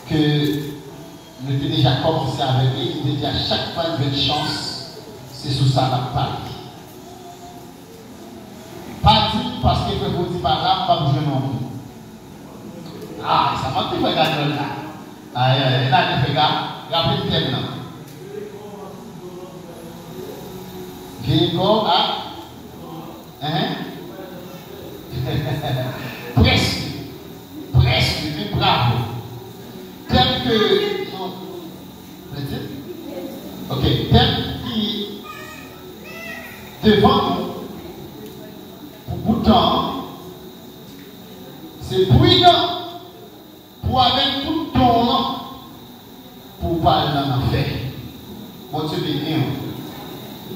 que nous avons déjà commencé avec lui, il dit à chaque fois une chance, c'est sous ça qu'on parle. Pas dit parce que vous dites par là, pas bouger non plus. Ah, ça m'a fait regarder là. Aïe, là, il fait gars, rappelez le thème là. Grégo, ah, presque, mais bravo. Tel que, non, ok, tel qui, devant nous, pour bout de temps, c'est prudent pour avec tout ton nom, pour parler dans l'affaire. Mon Dieu béni,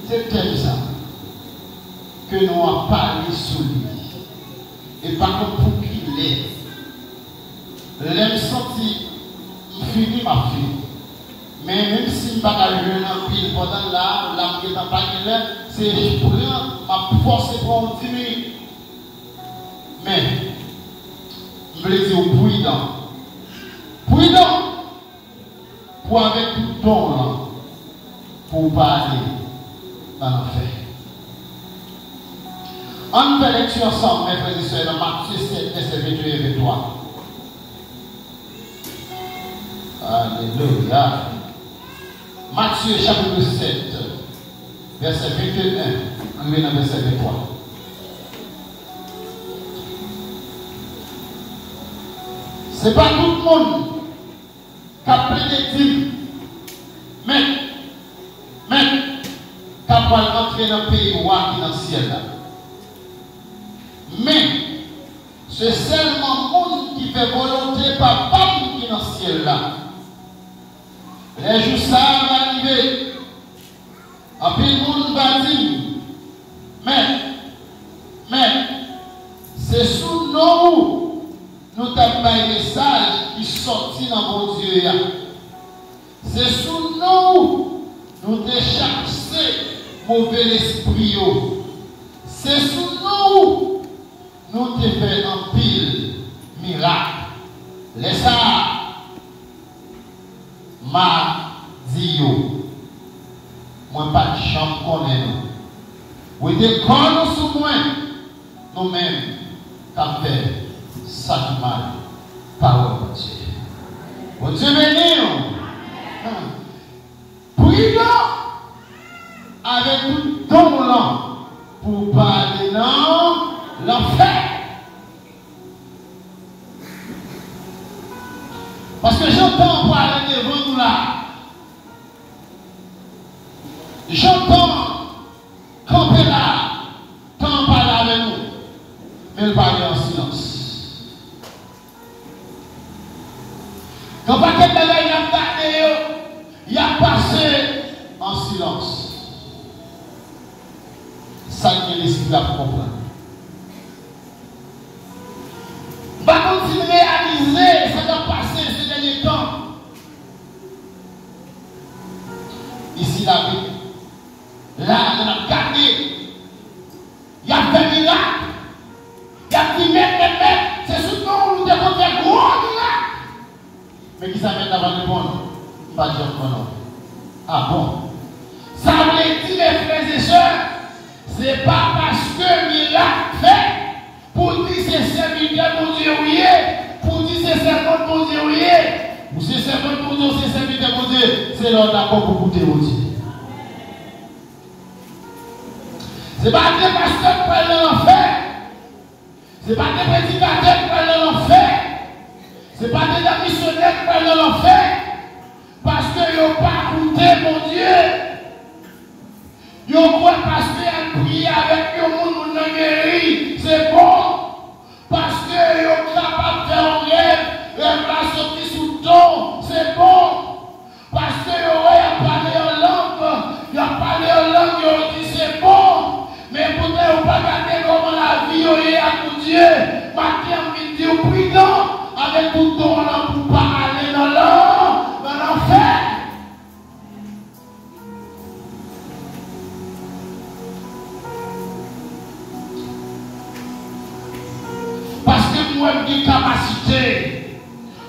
c'est tel ça que nous avons parlé sur lui. Et par contre, pour qu'il est, l'aime senti, il finit ma fille. Mais même si je ne suis pas un pile pendant là, qui est dans la c'est je prends ma force pour 10 minutes. Mais, je veux dire prudent. Prudent pour avec tout ton là, pour parler dans l'enfer. On fait lecture ensemble, mes frères et sœurs, dans Matthieu 7, verset 22 et 23. Alléluia. Matthieu chapitre 7, verset 21, on est dans verset 23. Ce n'est pas tout le monde qui a pris des dîmes, mais qui a rentrer dans le pays roi qui est dans le ciel là. Mais c'est seulement le monde qui fait volonté par papa qui est dans le ciel là. Les jours ça va arriver. En plus le monde va dire, mais c'est sous nous avons un message qui sortit dans mon Dieu. C'est sous nous avons chassé mauvais esprit. C'est sous nous avons fait un pile miracle. Laissez ça. Ma dit moi pas de chambre connaît nous. Vous êtes comme sous moi, nous-mêmes, qu'à faire ça du mal. Parole de Dieu. Bon Dieu béni. Prions avec tout don là pour parler dans l'enfer. Parce que j'entends parler devant nous là. J'entends camper là, quand parler avec nous. Mais il parle en silence. Quand pas quelqu'un il a gardé, il a passé en silence. Ça qui est l'esprit là pour comprendre. On va continuer à réaliser ce qui a passé ces derniers temps. Ici, la vie. Là, on a gardé. Il y a fait miracle. Il y a dit, mais, c'est surtout nous nous devons faire gros miracle. Mais qui s'amène avant le monde? Pas dire non. Ah bon? Ça veut dire, mes frères et sœurs, c'est pas parce que miracle fait. Pour dire c'est serviteur pour Dieu, oui. Pour dire c'est servant pour Dieu, oui. Ou c'est servant pour Dieu, c'est serviteur pour Dieu. C'est l'ordre d'accord pour goûter au Dieu. Ce n'est pas des pasteurs qui prennent l'enfer. Ce n'est pas des prédicateurs qui prennent l'enfer. Ce n'est pas des missionnaires qui prennent l'enfer. Parce qu'ils n'ont pas goûté mon Dieu. Ils ont quoi parce qu'ils ont prié avec le monde qui ont guéri. C'est bon. Parce qu'ils sont capables de faire un rêve. Et la sortie sous ton. C'est bon. Parce qu'ils ont parlé en langue. Ils ont parlé en langue. Ils ont dit c'est bon. Mais pourtant, vous ne pas regarder comment la vie est à Dieu. Matin, midi, ou prudent. Avec tout ton là pour pas aller dans l'enfer. Parce que moi, j'ai une capacité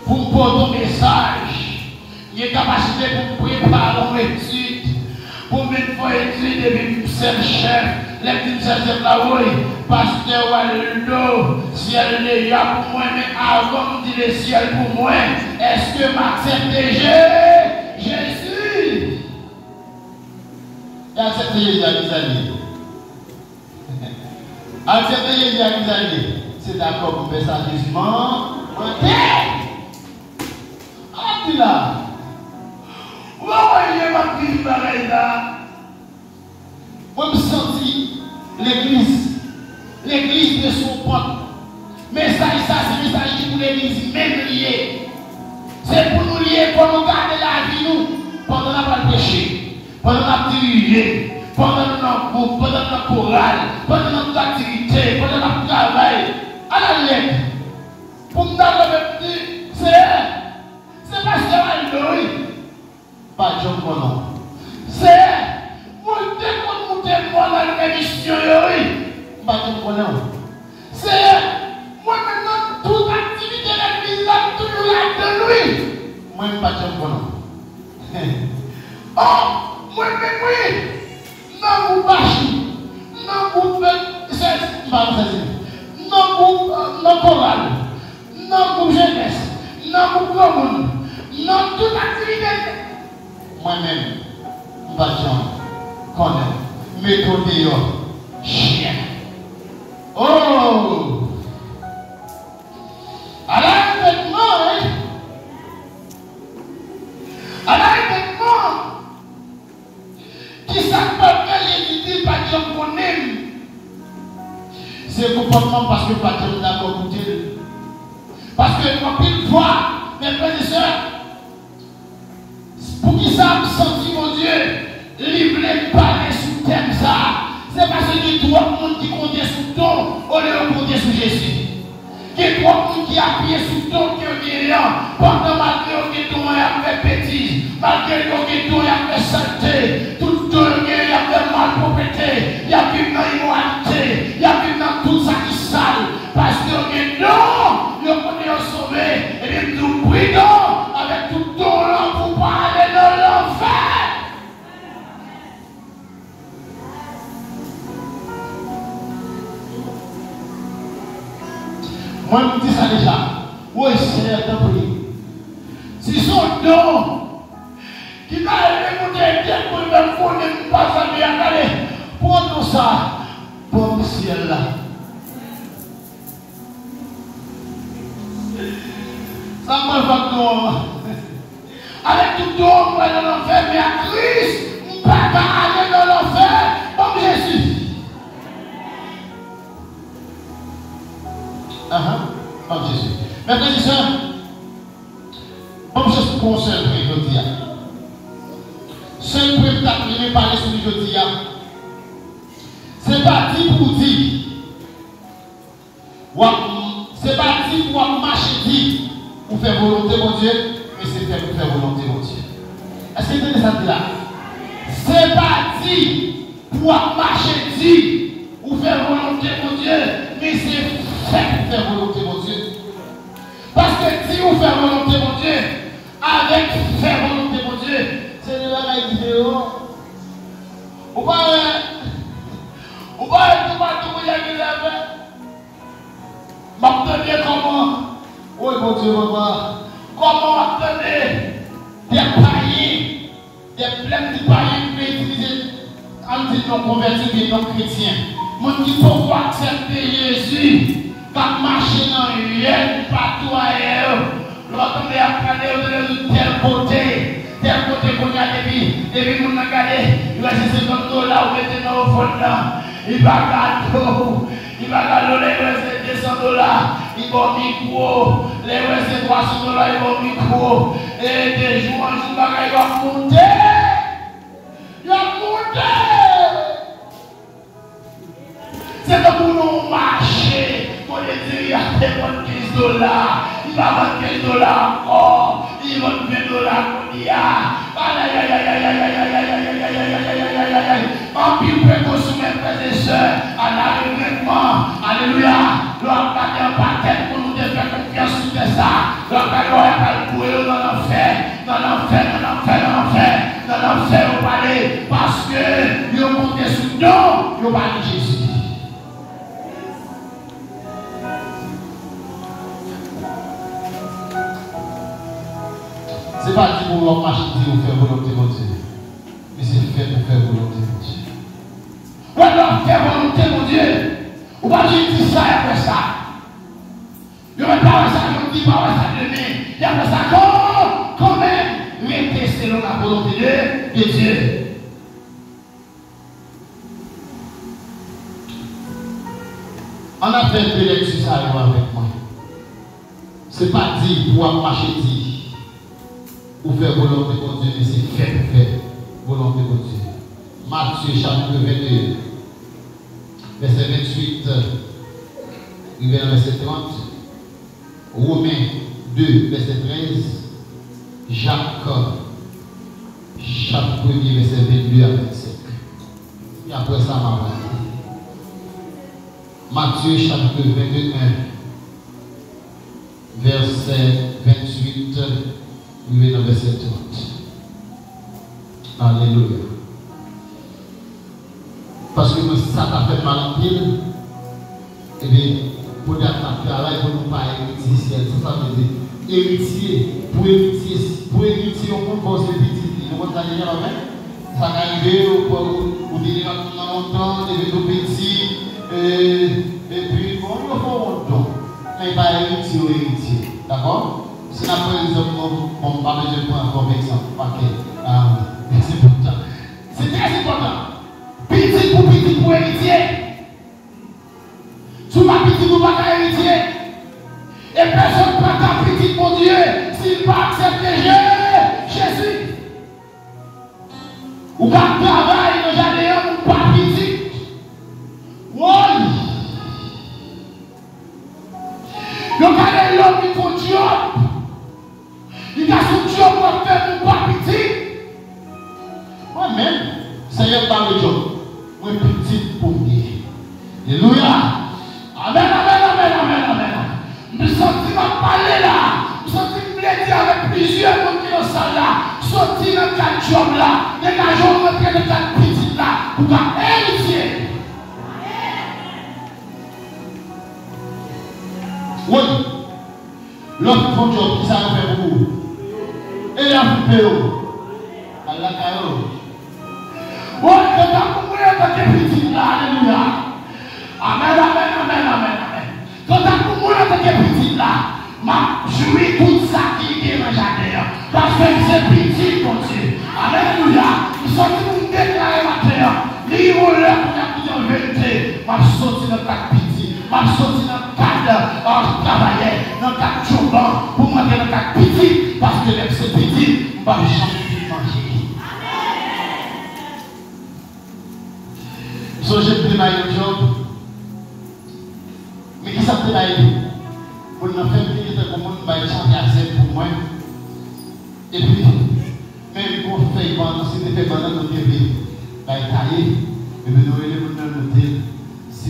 pour me porter un message il a capacité pour préparer une étude, pour mettre une étude et puis c'est le chef, les petits chefs de la rue, pasteur Waldo, ciel est là pour moi, mais avant de dire le ciel pour moi, est-ce que m'accepte Jésus? Et accepter Jésus à mes amis. Accepter Jésus à mes amis. C'est d'accord pour faire ça jugement. Ok? Ah, tu là. Où est-ce ma petite pareille là? Moi, je me sens l'église de son propre. Message, ça, c'est message pour l'église, même lié. C'est pour nous lier, pour nous garder la vie, nous, pendant la péché, pendant la dirigé, pendant notre groupe, pendant notre chorale, pendant notre activité, pendant notre travail. À la lettre, pour nous donner le petit, c'est pas ce qu'il y pas de John Conan. C'est monter moi dans l'émission, pas de John Conan. C'est moi maintenant, toute activité de l'église, là, toujours là de lui. Moi, pas de John Conan. Oh, moi, même oui, non, vous bâchez, non, vous faites, non, vous, non, chorale, non, vous jeunesse, non, vous commune, non, toute activité. Moi-même, Bajan, connais, méthode, chien. Oh! Alors, effectivement, hein? Alors, effectivement, qui s'appelle les dit Bajan connaît. C'est comportement parce que Bajan d'accord pour Dieu. Parce que, en pile fois, mes frères et sœurs, pour qui ça me senti, mon Dieu, livre les parler sous thème ça. C'est parce qu'il y a trop de monde qui compte sous ton au lieu de compter sous Jésus. Il y a trop de monde qui appuie sous ton qui est rien. Pendant malgré que ton a fait bêtise, malgré que ton a fait saleté, tout ton a fait malpropreté, il y a vu dans l'immoralité, il y a vu dans tout ça qui sale. Parce que non, le monde est sauvé, et bien nous prions avec tout ton là pour parler de l'enfer. Moi, je me dis ça déjà. Oui, Seigneur, t'en prie. Si son don qui va remonter pour me faire pas ça, mais allez, prends ça, pour le ciel là. Ça m'a fait don. Avec tout don, on va dans l'enfer, mais à Christ, on ne peut pas aller dans l'enfer comme Jésus. Comme Jésus. Mais frères et sœurs, comme je suis conseil pour le dire, seul pour t'appeler parler sur le dire, c'est parti pour dire, c'est parti pour marcher dire, pour faire volonté mon Dieu, mais c'est faire pour faire volonté mon Dieu. Est-ce que vous entendez ça là? C'est parti pour marcher dire, pour faire volonté mon Dieu, mais c'est faire volonté mon Dieu. Parce que si vous faites volonté mon Dieu, avec faire volonté mon Dieu, c'est une bagaille différente. Ou pas tout le monde qui l'a fait. M'attendez comment? Oui mon Dieu, maman. Comment m'attendez des païens, des pleins de païens qui peuvent utiliser en disant convertis et non chrétiens. Mon qui faut accepter Jésus. Quand marcher dans rien, partout ailleurs, l'autre est après de tel côté qu'on a depuis qu'on a gagné, il va chercher $50 ou maintenant au fond là, il va gagner les $200, il va au micro, les $300, il va au micro, et des jours en jour, il va monter, c'est comme pour nous marcher. On est dit, il y a $15, il va vendre $15 encore, il va vendre $20 qu'on y a. En pile précaution, mes frères et sœurs, à l'arrêtement, alléluia, l'on va pas tête pour nous faire confiance sur ça, l'on va pas le courir dans l'enfer, dans l'enfer, au palais, parce que ils ont monté sous nous, ils ont parlé de Jésus. Ce n'est pas dit pour marcher ou faire volonté de Dieu, mais c'est fait pour faire volonté de Dieu. Ou alors faire volonté de Dieu, ou pas dire ça et après ça. Je ne vais pas ça, je ne dis pas ça demain. Et après ça, quand même, mettez selon la volonté de Dieu. On a fait deux lectures ça avec moi. Ce n'est pas dit pour marcher dit. Pour faire volonté de Dieu, mais c'est fait pour faire volonté de Dieu. Matthieu chapitre 22, verset 28, verset 30. Romains 2, verset 13. Jacques, chapitre 1er, verset 22 à 25. Et après ça, Matthieu chapitre 22, verset 28. Nous venons dans verset 30. Alléluia. Parce que ça t'a fait mal en pile. Et bien, pour notre travail, pour nous pas héritier, c'est ça veut dire. Héritier, pour héritier, on peut penser petit. On va gagner la main. Ça va arriver, pour dire longtemps, des petits. Et puis, bon, il faut longtemps. Mais pas héritier ou héritier. D'accord? Si la présence, on va pas besoin de prendre comme exemple. C'est important. C'est très important. Petit pour héritier. Tu vas petit pour pas héritier. Et personne ne peut pas petit pour Dieu s'il va accepter Jésus. Ou quand tu travailles dans le jardin, ou pas petit. Oui. Le cas de l'homme qui fait job. Il a son job pour faire mon pas petit. Moi-même, Seigneur parle de job. Moi, petit pour lui. Alléluia. Amen. Je me sens parler là. Je me sens dire avec plusieurs monde qui sont dans salle là. Sortir dans 4 jobs là. Dégageons rentrer dans 4 petites là. Pour héritier. Oui. L'autre font job, qui ça fait pour vous? Et la poupée, la caillou. Oui, quand tu as compris, tu as petit là, alléluia. Amen. Quand tu as compris, tu as petit là, ma jouis tout ça qui est dans le jardin. Parce que c'est petit pour Dieu. Alléluia. Nous sommes tous déclarés maintenant. Livre-leur pour la vérité. Ma sorti dans 4 petits. Ma sorti dans 4 travailleurs. Dans 4 jours pour moi dans 4 petits. Parce que même c'est petit, je ne vais jamais manger. So j'ai pris ma job. Mais qui s'appelle la pour nous faire payer comme on va changer pour moi. Et puis, même pour faire pendant si tu fais pendant notre vie, va tailler. Et puis nous allons noter si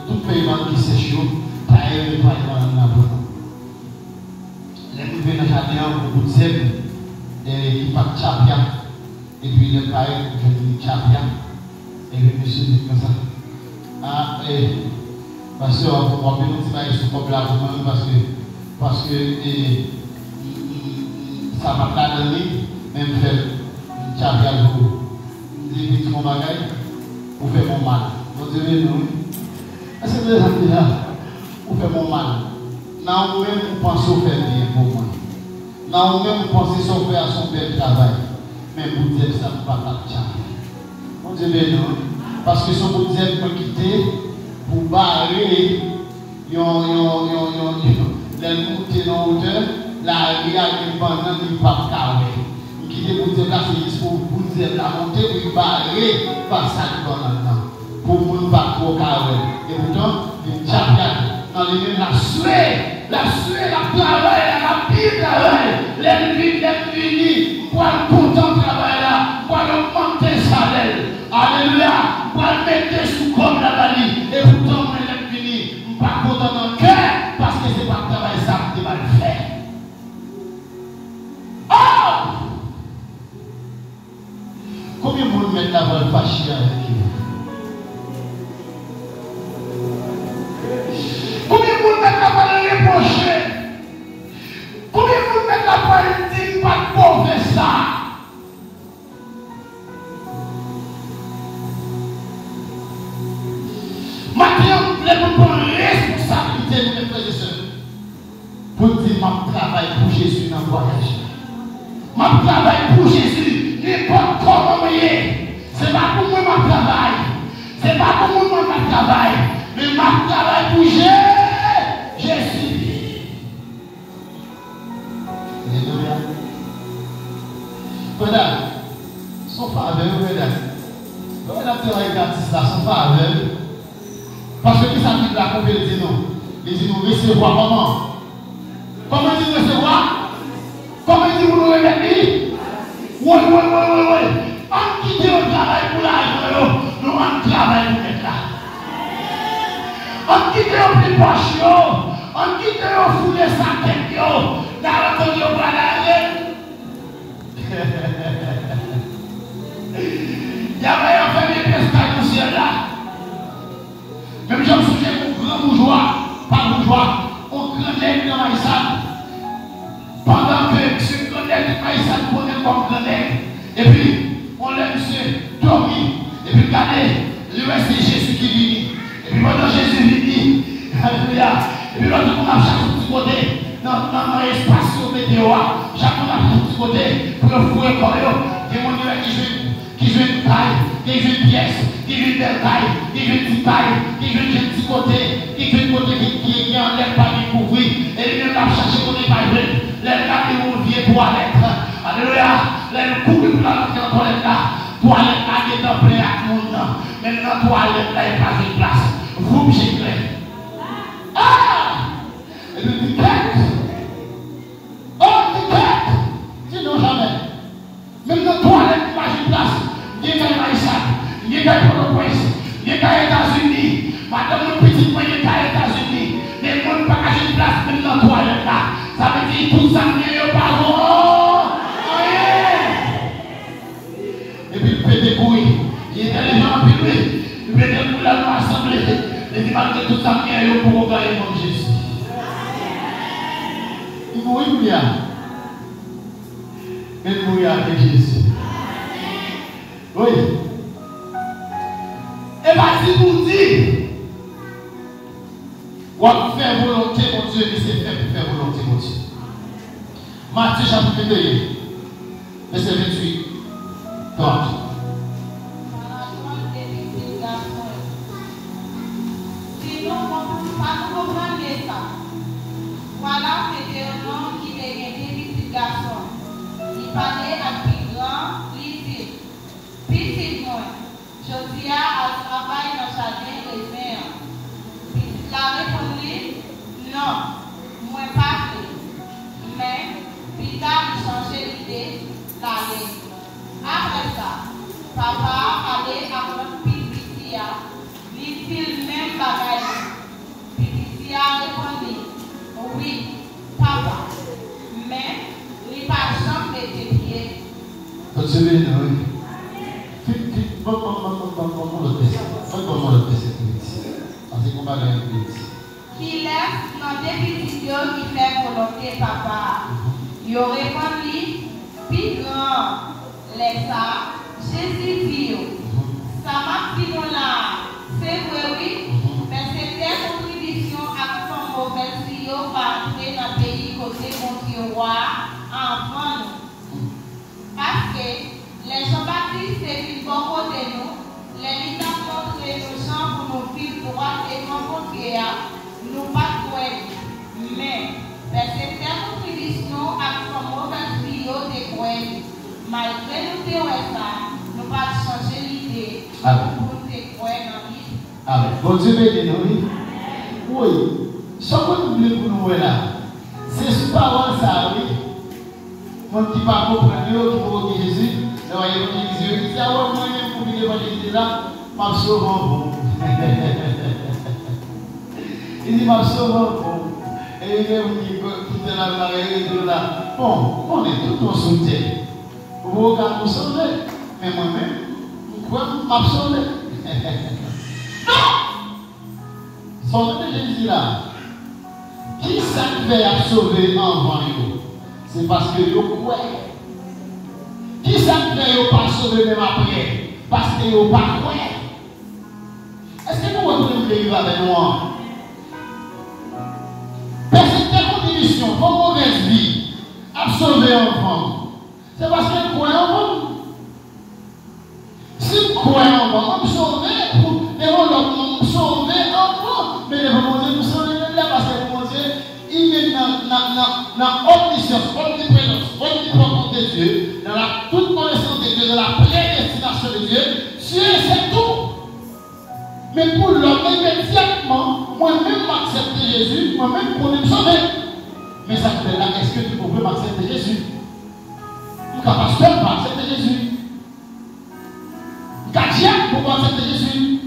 tout paiement qui c'est chaud, tailler le paiement dans la boîte. Les gens viennent dans le jardin pour vous dire et qui partent chapia. Et puis le père vient chapia. Et le monsieur dit comme ça. Ah, parce que on va bien nous dire sur comme là parce que ça va pas donner même faire chapia pour dire petit mon bagage pour faire mon mal. Vous devez nous. Est-ce que vous avez là pour faire mon mal? Non, nous-mêmes nous pensons faire bien pour moi. Non, nous-mêmes nous pensons faire à son bel travail. Mais vous dites que ça ne va pas changer. On dit bien non. Parce que son vous dites pour quitter, pour barrer, les montées dans hauteur, la rivière est pendant qu'il pas carré. Vous quittez pour dire là, c'est juste pour vous dire la montée, pour barrer, pas ça maintenant. Pour vous ne pas trop carré. Et pourtant, il y a dans les mains la suée, la travail, la pire travail, les unis, pour le content travail là, pour augmenter le salaire. Alléluia, pour le mettre sous comme la valise. Et pourtant, moi, je fini, je ne suis pas content dans le cœur, parce que ce n'est pas le travail ça que tu vas le faire. Oh! Combien de monde mettent la voix fâchée avec eux? Combien de monde mettent la voix reprochée? Combien de monde mettent la voix dire pas de pauvre ça? Maintenant, vous voulez prendre responsabilité de mes frères et sœurs. Pour dire, je travaille pour Jésus dans le voyage. Je travaille pour Jésus, n'importe comment je suis. Ce n'est pas pour moi que je travaille. Ce n'est pas pour moi que je travaille. Mais je travaille pour Jésus. Alléluia. Voilà. Son faveur, voilà. Voilà, tu as regardé ça, son faveur. Parce que ça dit la compétition, non. Il dit nous recevoir comment? Comment il dit recevoir? Comment il dit vous nous remettez? Oui. On quitte le travail pour l'argent, nous on travaille pour mettre là. On quitte le plus proche, on quitte le fou de sa tête, dans le temps de l'aller. Il y avait un famille pescage au ciel là. Même je me souviens mon grand bourgeois, pas bourgeois, on grenade dans Maïsal. Pendant que ce grenade de Maïsal prenait comme grenade, et puis on l'a monsieur dormi, et puis regardez, le reste c'est Jésus qui vit. Et puis pendant Jésus vit, alléluia, et puis l'autre on a chaque petit côté, dans l'espace météo, chaque on a chaque petit côté, pour le fouet comme eux, et mon Dieu qui joue une taille, qui joue une pièce, qui joue une belle taille, qui joue une petite taille, qui joue un petit côté, qui joue un côté qui enlève pas les couvrir, et lui va chercher côté pas vrai, les gars qui vont vieux toilette, alléluia, les couvrir pour la toilette là, toilette là qui est en plein à tout le monde, maintenant toilette là il passe une place, vous j'ai clair. Ah! Et puis tu quêtes, dis non jamais. Même dans la toilette, pas une place. Il y a des Maïsal, il y a des Port-au-Prince, il y a des États-Unis. Madame, mon petit moyen est aux États-Unis. Mais moi, je ne pas une place même dans la toilette là. Ça veut dire tout ça, il n'y a pas et puis, il fait des couilles. Il est intelligent, puis il fait des couilles là dans l'assemblée. Et il va dire tout ça, il y a pour gagner mon Jésus. Il mourit bien. Mais mourir avec Jésus. Oui. Et bien, si vous dites, on va faire volonté, mon Dieu, mais c'est fait pour faire volonté, mon Dieu. Matthieu chapitre 2, verset 28, 30. Voilà, c'était un homme qui devait des petits garçons. Il parlait à plus grand, plaisir. Petit moins, Josia a travaillé dans le jardin des mers. Il a répondu, non, moi pas fait. Mais, plus tard, il changeait l'idée d'aller. Après ça, papa allait à notre Pipitia. Il fit le même bagage. Pipitia répondit, oui, papa, mais il n'a pas jamais été pieds. Continuez, oui. Qui laisse dans des pétitions qui fait volonté, papa. Il répondit, puis grand, laissa, Jésus dit, ça m'a dit là, c'est vrai, oui, mais c'était contribution à son mauvais tuyau pour entrer dans le pays côté mon roi enfant nous. Parce que les Jean-Baptiste, c'est une bonne côté nous, les militants montrent nos gens pour nous vivre droit et rencontrer, nous pas trouver. Mais c'était contribution à son mauvais tuyau de quoi. Malgré nous théories ça, nous pas changer l'idée pour te croire dans l'île. Amen. Bon Dieu béni, oui. Oui. Ce qu'on oublie pour nous là, c'est ce parole ça, oui. Mon petit pas comprendre, qui va Jésus, le voyez Jésus, il dit, ah ouais, moi-même pour lui évangéliser là, m'a sauvé bon. Il dit, m'a sauvé bon. Et il dit, quittez la marée, là. Bon, on est tout en soutien. Vous regardez nous sauver, mais moi-même, quoi m'a sauvé? Non! Son nom de Jésus là. Qui ça fait sauver avant vous? C'est parce que vous croyez. Qui ça fait pas sauver même après? Parce que vous pas croyez. Est-ce que nous retrouvons les livres avec moi? Parce que telle condition, vos mauvaises vies, à sauver enfant, c'est parce que vous croyez en vous. Si vous croyez en vous, on peut sauver pour développer, sauver en vous. Mais les vous sauver là parce que vous pensez, il est dans omniscience, omniprésence, omnipotence de Dieu, dans la toute connaissance de Dieu, dans la prédestination de Dieu. Dieu, c'est tout. Mais pour l'homme, immédiatement, moi-même m'accepter Jésus, moi-même pour me sauver. Mais ça fait là, est-ce que tu peux m'accepter Jésus? Ou qu'un pasteur va accepter Jésus? Ou qu'un diable peut accepter Jésus?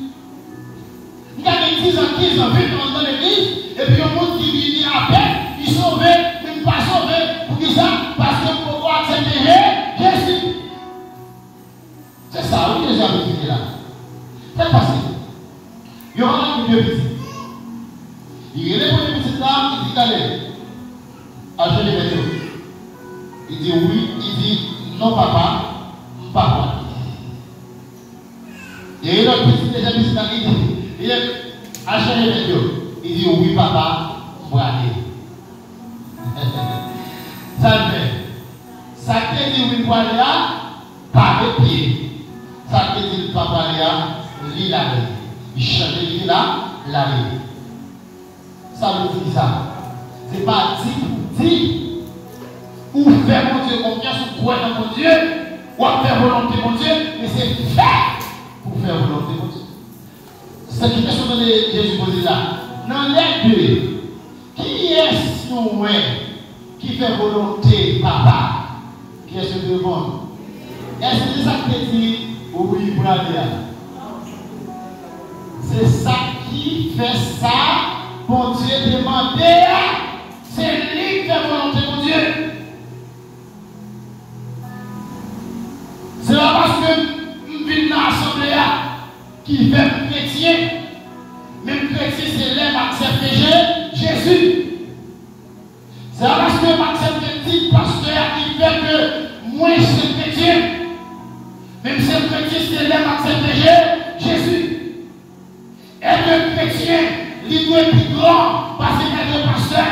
Ou qu'un 10 ans, 15 ans, 20 ans dans l'église, et puis un monde qui vit à peine, il sauve, même pas sauvé. Pour qui ça? Parce que pour pouvoir accepter Jésus. C'est ça, oui, Jésus a dit là. C'est facile. Il y aura un deux petits. Il est pour les petites là, il dit allez, achetez les vêtements. Il dit oui, il dit non papa, papa. Et l'autre petit déjà petit là, il dit achetez les vêtements. Il dit oui papa, on va aller. Ça le fait. Ça qui dit oui pour aller là, pas de pied. Ça qui dit papa là, lit la vie. Il change de là, la vie. Ça veut dire ça. Ce n'est pas dit ou faire mon Dieu confiance ou croire dans mon Dieu ou faire volonté mon Dieu, mais c'est fait pour faire volonté mon Dieu. C'est une question que Jésus posait là. Dans les deux, qui est-ce nous qui fait volonté papa? Qui est-ce que demande? Est-ce que c'est ça qui dit oui pour aller là? C'est ça qui fait ça, pour Dieu demander, c'est lui qui fait volonté pour Dieu. C'est pas parce que nous vivons dans l'assemblée qui fait chrétien, même chrétien c'est l'aime accepter Jésus. C'est pas parce que m'accepte le petit pasteur qui fait que moi je suis chrétien, même si le chrétien c'est l'aime accepter Jésus. Être chrétien, il doit être plus grand parce qu'il est un pasteur.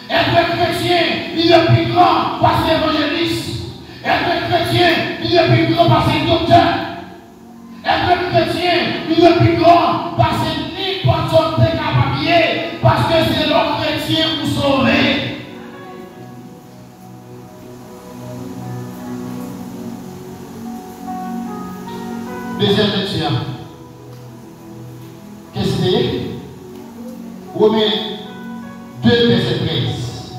Être chrétien, il est plus grand parce qu'il est évangéliste. Être chrétien, il est plus grand parce qu'il est docteur. Être chrétien, il est plus grand parce que n'importe son est capable, parce que c'est l'homme chrétien pour sauver. Deuxième lecture. Qu'est-ce que c'est? Romains 2, verset 13.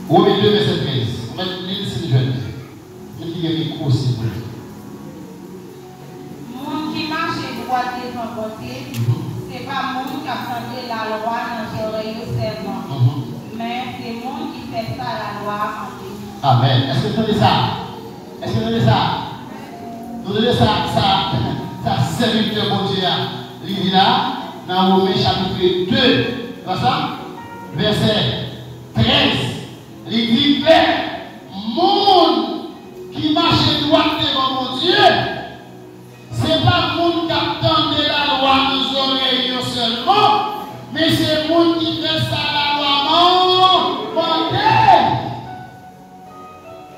Romains 2, verset 13. On va lire si jeune. Je lis le micro aussi. Monde qui marche droit de son côté, ce n'est pas monde qui a changé la loi dans ses oreilles seulement. Mais c'est monde qui fait ça la loi en Amen. Est-ce que vous entendez ça? Est-ce que vous entendez ça? Vous entendez ça serviteur bon Dieu. Il dit là, dans Romains chapitre 2, verset 13, il dit clair, monde qui marche droit devant mon Dieu, ce n'est pas monde qui attend la loi aux oreilles seulement, mais c'est monde qui fait ça la loi mandée.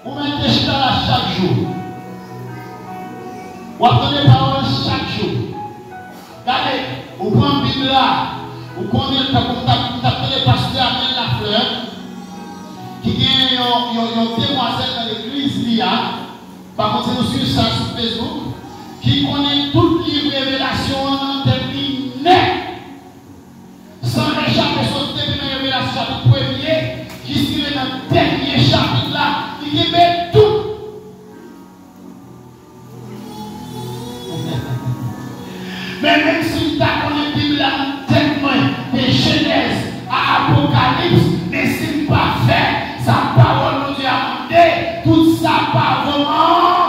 Vous mettez ça là chaque jour. Vous attendez les paroles chaque jour. Regardez, vous prenez la Bible là, vous connaissez le pasteur Amel Lafleur, qui a une demoiselle dans l'église là, par contre, nous suivons ça sur Facebook, qui connaît toutes les révélations en termes sans échapper sur les révélations chapitre premier, jusqu'à dans le dernier chapitre là, qui met tout. Mais même si tu as connu la Bible tellement de Genèse à Apocalypse, mais si tu pas fait sa parole, nous Dieu a demandé, toute sa parole.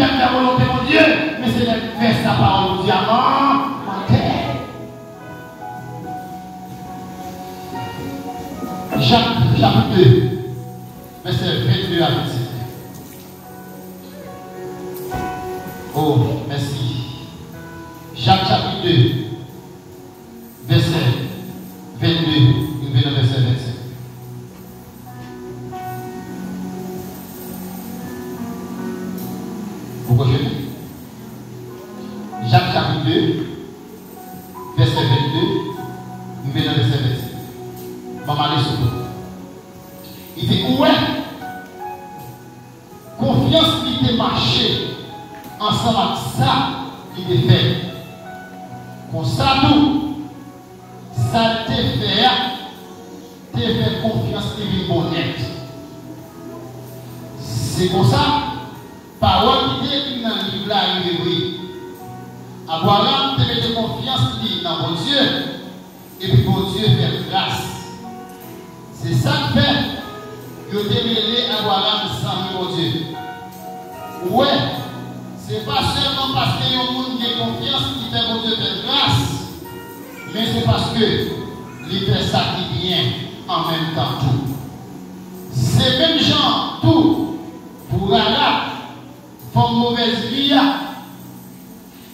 fait la volonté de Dieu, mais c'est de faire sa parole au diamant en terre. Jacques chapitre 2, verset 22 à 27. Oh, merci. Jacques chapitre 2, verset 22, il vient au verset 27. Pourquoi je dis Jacques chapitre 2, verset 22, il vient au verset 27. Maman, allez sur vous. Il dit, ouais, confiance qui était marché ensemble avec ça, il est fait. Pour ça, tout, ça te fait confiance et une honnête. C'est pour ça, parole qui est dans le livre là, il est Abraham te met confiance dans mon Dieu, et puis mon Dieu fait grâce. C'est ça que fait que tu mêlé Abraham sans mon Dieu. Ouais, c'est pas seulement parce que y a un monde qui a confiance qui fait mon Dieu faire grâce, mais c'est parce que il fait ça qui vient en même temps tout. C'est même gens tout pour Arabe, font mauvaise vie.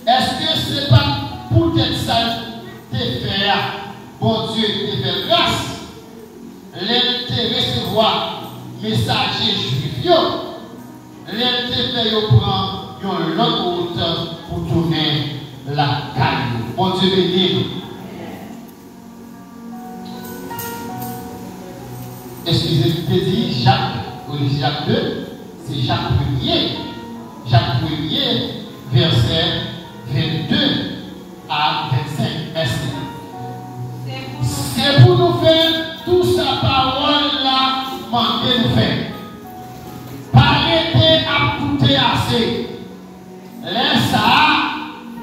Est-ce que c'est pas pour être ça te faire, bon Dieu te fait grâce? L'elle recevoir messager juif, l'elle te fait prendre l'autre route pour tourner la caille. Bon Dieu béni. Excusez-moi, je dis Jacques 2, c'est Jacques 1er. Jacques 1er, verset 22 à 25. Merci. C'est pour nous faire tout sa parole là, manquer nous faire. Arrêtez à coûter assez. Laisse ça,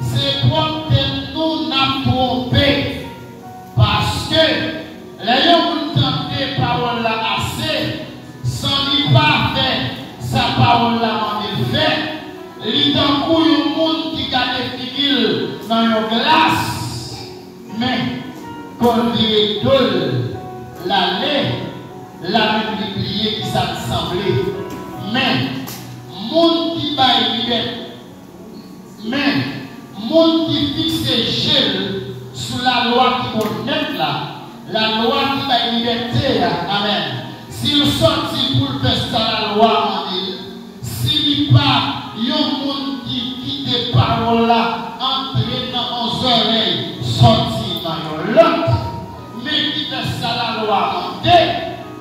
c'est pour que nous n'a trompé. Parce que les gens qui entendent parole là assez, sans n'y pas faire sa parole là, on est fait. Il y a un monde qui a des figures dans une glace, mais quand il est dole, la multipliée qui s'assemblait. Mais, monde qui va liberté, mais, monde qui fixe gel sous la loi qui connaît là, la loi qui va liberté, amen. S'il sortit pour faire ça, la loi, on dit, s'il n'y a pas, il y a un monde qui quitte les paroles là, entrer dans nos oreilles, sortir dans nos langues, mais qui fait ça, la loi, on dit,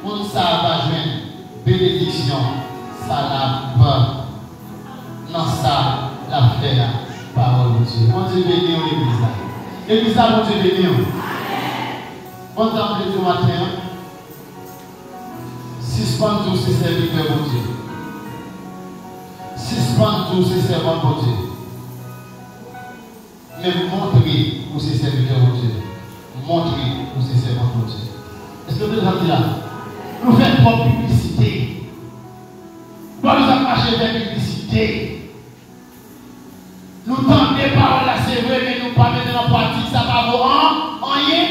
on ça va joindre bénédiction, ça la pas. Non, ça, la faire, parole de Dieu. Mon Dieu béni l'église là. L'église là, mon Dieu béni. Bon temps de matin, suspendre tous ces serviteurs, mon Dieu. Suspendre tous ces servants, mon Dieu. Mais montrer pour ces serviteurs, mon Dieu. Montrer pour ces servants, mon Dieu. Est-ce que vous avez là? Nous faisons trop de publicité. Nous avons marché vers la publicité. Nous tentons des paroles là, c'est vrai, mais nous ne pas mettre en pratique, ça va vous rien.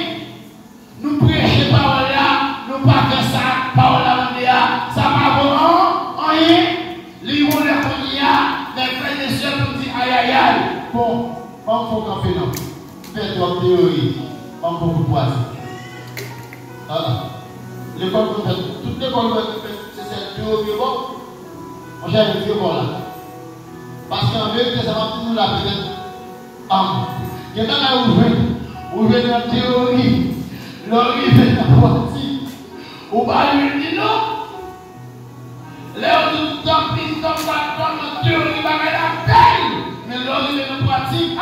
Nous prêchons paroles là, nous ne pas faire ça, paroles là, ça va vous rien. Les gens qui ont les frères et sœurs nous disent aïe aïe aïe. Bon, on faut camper non. Faites votre théorie, on peut vous poser. L'école, toute l'école, c'est cette théorie bon. Moi j'ai dit bon là. Parce qu'en vérité, ça va tout nous la peut-être. Il y a dans la théorie, l'arrivée de la pratique. Ou pas lui dit non. Là, tout le temps, plus comme ça, comme la théorie va mettre la peine. Mais l'arrivée de la pratique,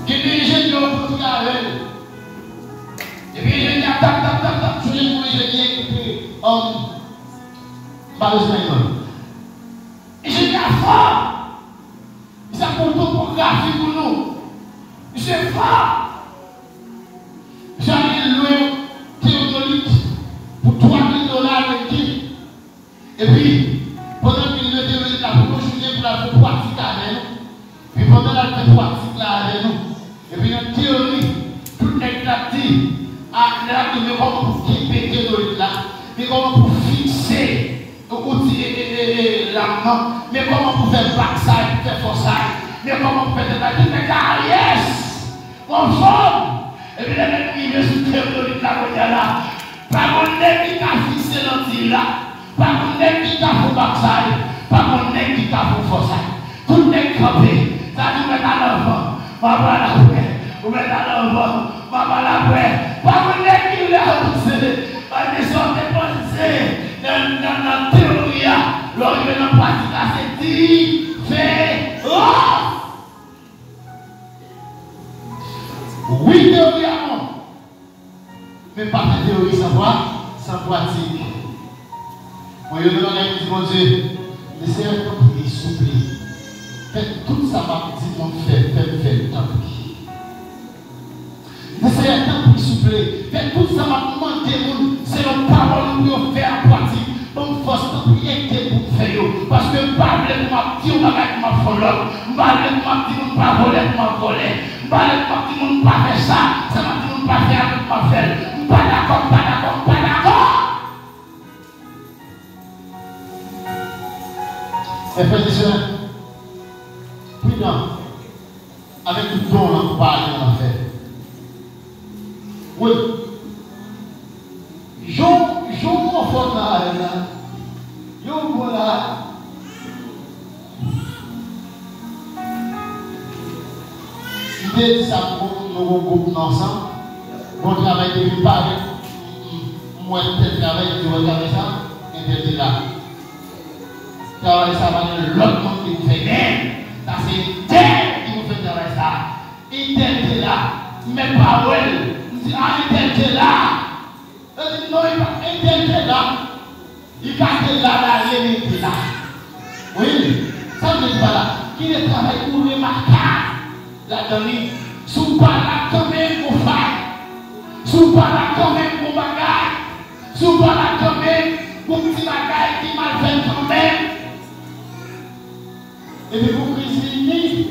qui dirige pour tout la veille. Et puis, je dis, tap, je dis, je dis, et je dis à fort. Ça pour topographie pour nous. C'est fort. J'en ai loué théodolite pour $3 000 avec qui. Et puis, Pendant qu'il le développe la prochaine pour la pratique avec nous. Puis pendant la pratique là avec nous. Et puis notre théorie, tout est dit, à là, mais comment pour péter là, mais comment pour fixer la main, mais comment pour faire backside, faire forçage, mais comment pour faire des carrières, en forme. Et puis les mecs qui viennent sous théorie là, pas mon nez qui a fixé l'anti là, pas mon nez qui a fait backside, pas mon nez qui a fait forçage. Tout est campé, ça nous met à l'enfant, maman la paix, vous mettez à l'enfant, maman la paix, pas mon nez qui l'a poussé, pas des sortes de pensées, dans la théorie, lorsque dans la pratique, c'est différent. Oui, théorie à moi, mais pas de théorie sans pratique. Moi, je demande à mon Dieu, laissez un temps pour souffler. Faites tout ça, ma petite, mon fait, faites tant pis. Laissez un temps pour souffler. Faites tout ça, ma demandez, c'est nos paroles que vous faites en pratique. Donc, force de prier pour faire. Parce que je parle de ma petite, on va mettre ma folle. Je parle de ma petite, on va voler, on va voler. Je parle de ma petite, on va pas faire ça. Ça m'a dit, on va pas faire, on va faire. Pas d'accord, pas d'accord, pas d'accord. Et frères et sœurs, prudent, avec tout don, on va parler en fait. Oui. Jean mon là, Jean voilà. L'idée de ça, nous groupe ensemble, on travaille depuis pas avec moi, peut-être travail, tu regardes ça, interdit là. Travail ça va l'autre monde qui vous fait bien. Ça c'est terre qui vous fait travailler ça. Interdit là, mais pas elle. On dit ah interdit là. On dit non, il va interdit là. Il va être là, il est là. Oui, ça veut dire pas là. Qui est travail pour remarquer la donne. Sous pas là quand même pour faire. Sous pas là quand même pour bagaille. Sous pas là quand même pour petit bagaille qui mal fait quand même. Et puis vous cuisinez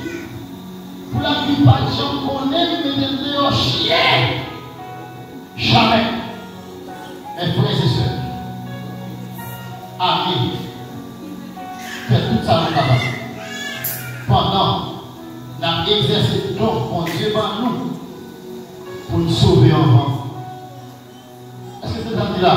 pour la plupart des gens qu'on aime, mais de leur chien. Jamais. Mes frères et sœurs. Amis. Faites tout ça dans la base. Pendant, nous avons exercé donc mon Dieu par nous pour nous sauver en vent. Est-ce que c'est ça là?